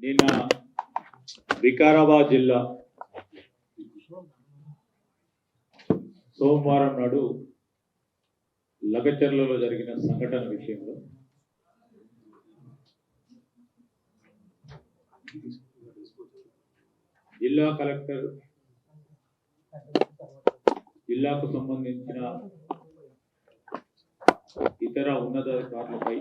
నిన్న వికారాబాద్ జిల్లా సోమవారం నాడు లగచర్లలో జరిగిన సంఘటన విషయంలో జిల్లా కలెక్టర్ జిల్లాకు సంబంధించిన ఇతర ఉన్నతాధికారులపై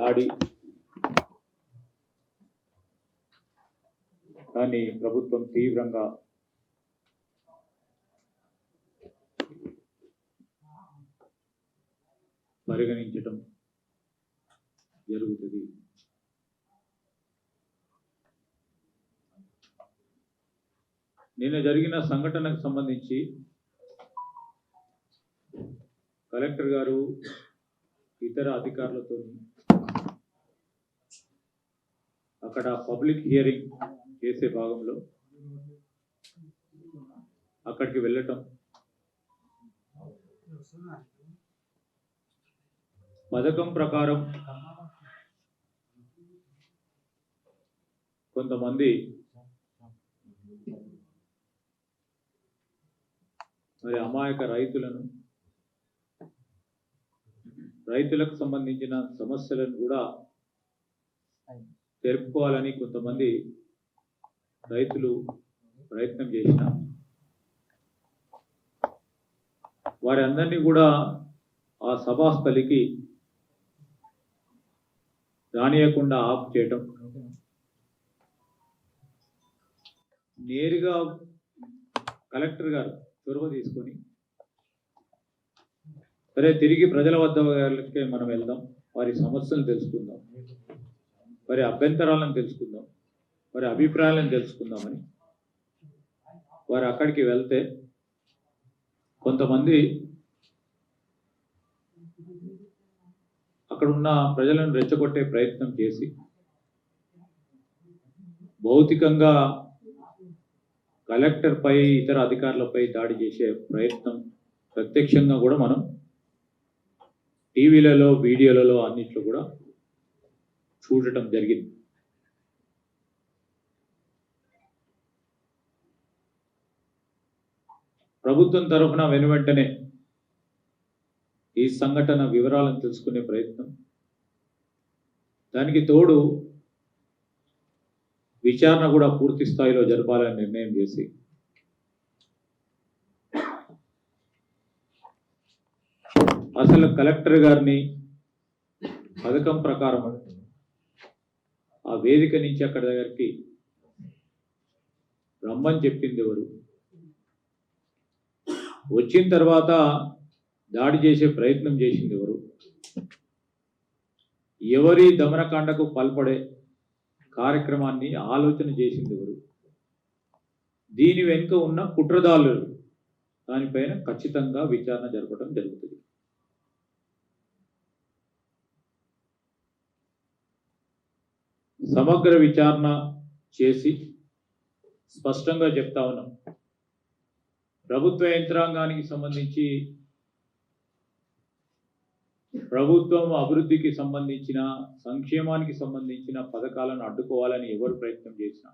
దాడి, దాన్ని ప్రభుత్వం తీవ్రంగా పరిగణించడం జరుగుతుంది. నిన్న జరిగిన సంఘటనకు సంబంధించి కలెక్టర్ గారు ఇతర అధికారులతో అక్కడ పబ్లిక్ హియరింగ్ చేసే భాగంలో అక్కడికి వెళ్ళటం, పథకం ప్రకారం కొంతమంది మరి అమాయక రైతులకు సంబంధించిన సమస్యలను కూడా జరుపుకోవాలని కొంతమంది రైతులు ప్రయత్నం చేసిన వారి అందరినీ కూడా ఆ సభాస్థలికి రానియకుండా ఆఫ్ చేయటం, నేరుగా కలెక్టర్ గారు చొరవ తీసుకొని సరే తిరిగి ప్రజల వద్దకే మనం వెళ్దాం, వారి సమస్యలను తెలుసుకుందాం, వారి అభ్యంతరాలను తెలుసుకుందాం, వారి అభిప్రాయాలను తెలుసుకుందామని వారు అక్కడికి వెళ్తే కొంతమంది అక్కడ ఉన్న ప్రజలను రెచ్చగొట్టే ప్రయత్నం చేసి భౌతికంగా కలెక్టర్పై ఇతర అధికారులపై దాడి చేసే ప్రయత్నం ప్రత్యక్షంగా కూడా మనం టీవీలలో వీడియోలలో అన్నిట్లో కూడా చూడటం జరిగింది. ప్రభుత్వం తరఫున వెనువెంటనే ఈ సంఘటన వివరాలను తెలుసుకునే ప్రయత్నం, దానికి తోడు విచారణ కూడా పూర్తి స్థాయిలో జరపాలని నిర్ణయం చేసి అసలు కలెక్టర్ గారిని పథకం ప్రకారం ఆ వేదిక నుంచి అక్కడి దగ్గరికి రమ్మని చెప్పింది ఎవరు, వచ్చిన తర్వాత దాడి చేసే ప్రయత్నం చేసింది ఎవరు, ఎవరి దమనకాండకు పాల్పడే కార్యక్రమాన్ని ఆలోచన చేసింది ఎవరు, దీని వెనుక ఉన్న కుట్రదారులు, దానిపైన ఖచ్చితంగా విచారణ జరపడం జరుగుతుంది. సమగ్ర విచారణ చేసి స్పష్టంగా చెప్తా ఉన్నాం, ప్రభుత్వ యంత్రాంగానికి సంబంధించి ప్రభుత్వం అభివృద్ధికి సంబంధించిన సంక్షేమానికి సంబంధించిన పథకాలను అడ్డుకోవాలని ఎవరు ప్రయత్నం చేసినా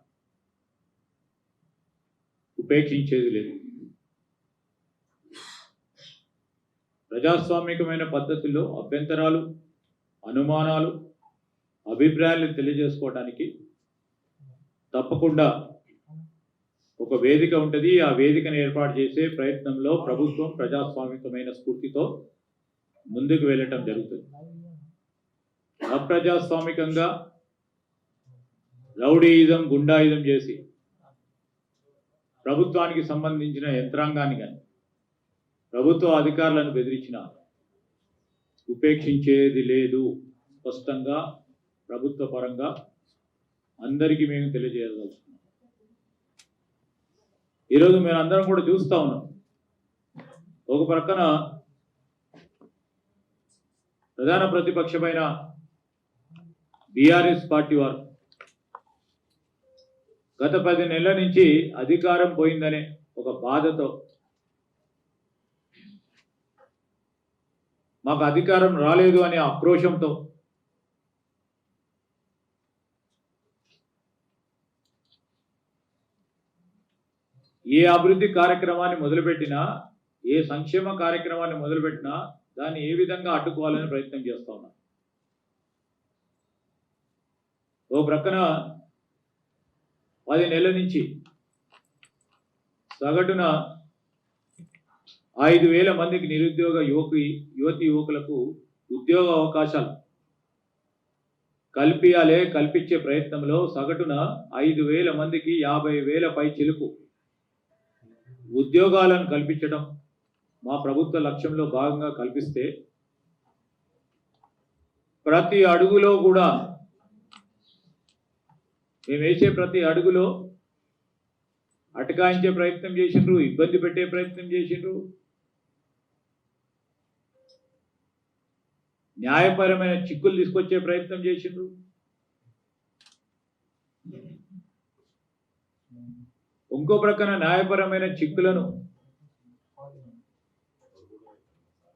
ఉపేక్షించేది లేదు. ప్రజాస్వామికమైన పద్ధతిలో అభ్యంతరాలు, అనుమానాలు, అభిప్రాయాలను తెలియజేసుకోవడానికి తప్పకుండా ఒక వేదిక ఉంటుంది. ఆ వేదికను ఏర్పాటు చేసే ప్రయత్నంలో ప్రభుత్వం ప్రజాస్వామికమైన స్ఫూర్తితో ముందుకు వెళ్ళటం జరుగుతుంది. అప్రజాస్వామికంగా రౌడీయిజం, గుండాయిజం చేసి ప్రభుత్వానికి సంబంధించిన యంత్రాంగాన్ని కానీ ప్రభుత్వ అధికారులను బెదిరించిన ఉపేక్షించేది లేదు. స్పష్టంగా ప్రభుత్వ పరంగా అందరికీ మేము తెలియజేయగలుగుతున్నాం. ఈరోజు మేము అందరం కూడా చూస్తూ ఉన్నాం, ఒక ప్రక్కన ప్రధాన ప్రతిపక్షమైన బీఆర్ఎస్ పార్టీ వారు గత 10 నెలల నుంచి అధికారం పోయిందనే ఒక బాధతో మాకు అధికారం రాలేదు అనే ఆక్రోశంతో ఏ అభివృద్ధి కార్యక్రమాన్ని మొదలుపెట్టినా, ఏ సంక్షేమ కార్యక్రమాన్ని మొదలుపెట్టినా దాన్ని ఏ విధంగా అడ్డుకోవాలని ప్రయత్నం చేస్తా ఉన్నారు. ఓ ప్రక్కన 10 నెలల నుంచి సగటున 5,000 మందికి నిరుద్యోగ యువకులకు ఉద్యోగ అవకాశాలు కల్పించే ప్రయత్నంలో సగటున 5,000 మందికి 50,000 పై చిలుకు ఉద్యోగాలను కల్పించడం మా ప్రభుత్వ లక్ష్యంలో భాగంగా కల్పిస్తే, ప్రతి అడుగులో కూడా మేము వేసే ప్రతి అడుగులో అటకాయించే ప్రయత్నం చేసిండ్రు, ఇబ్బంది పెట్టే ప్రయత్నం చేసిండ్రు, న్యాయపరమైన చిక్కులు తీసుకొచ్చే ప్రయత్నం చేసిండ్రు. ఇంకో ప్రక్కన న్యాయపరమైన చిక్కులను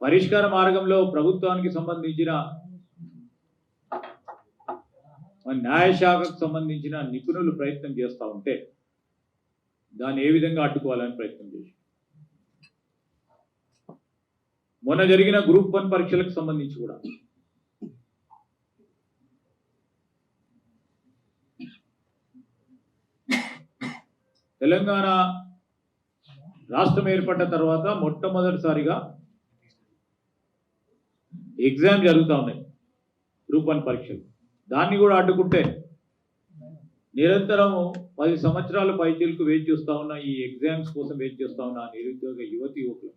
పరిష్కార మార్గంలో ప్రభుత్వానికి సంబంధించిన న్యాయశాఖకు సంబంధించిన నిపుణులు ప్రయత్నం చేస్తూ ఉంటే దాన్ని ఏ విధంగా అడ్డుకోవాలని ప్రయత్నం చేసి, మొన్న జరిగిన గ్రూప్ 1 పరీక్షలకు సంబంధించి కూడా తెలంగాణ రాష్ట్రం ఏర్పడ్డ తర్వాత మొట్టమొదటిసారిగా ఎగ్జామ్ జరుగుతూ ఉన్నాయి, గ్రూప్ 1 పరీక్షలు. దాన్ని కూడా అడ్డుకుంటే నిరంతరం 10 సంవత్సరాల పైచీలకు వెయిట్ చేస్తూ ఉన్న ఈ ఎగ్జామ్స్ కోసం వెయిట్ చేస్తూ ఉన్న నిరుద్యోగ యువకులు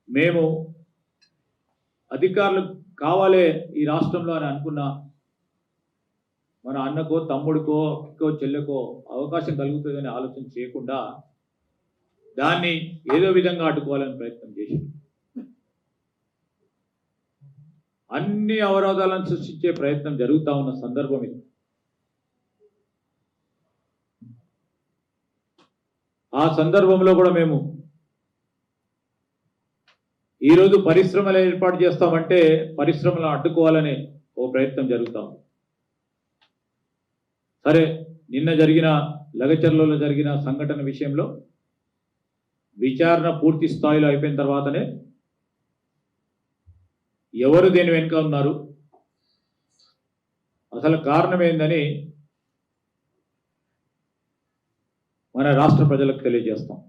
మేము అధికారులు కావాలే ఈ రాష్ట్రంలో అని అనుకున్న మన అన్నకో తమ్ముడికో అక్కకో చెల్లెకో అవకాశం కలుగుతుందని ఆలోచన చేయకుండా దాన్ని ఏదో విధంగా అడ్డుకోవాలని ప్రయత్నం చేసి అన్ని అవరోధాలను సృష్టించే ప్రయత్నం జరుగుతూ ఉన్న సందర్భం ఇది. ఆ సందర్భంలో కూడా మేము ఈరోజు పరిశ్రమలు ఏర్పాటు చేస్తామంటే పరిశ్రమలను అడ్డుకోవాలనే ఓ ప్రయత్నం జరుగుతాం. సరే, నిన్న జరిగిన లగచర్లలో జరిగిన సంఘటన విషయంలో విచారణ పూర్తి స్థాయిలో అయిపోయిన తర్వాతనే ఎవరు దేని వెనుక ఉన్నారు, అసలు కారణం ఏందని మన రాష్ట్ర ప్రజలకు తెలియజేస్తాం.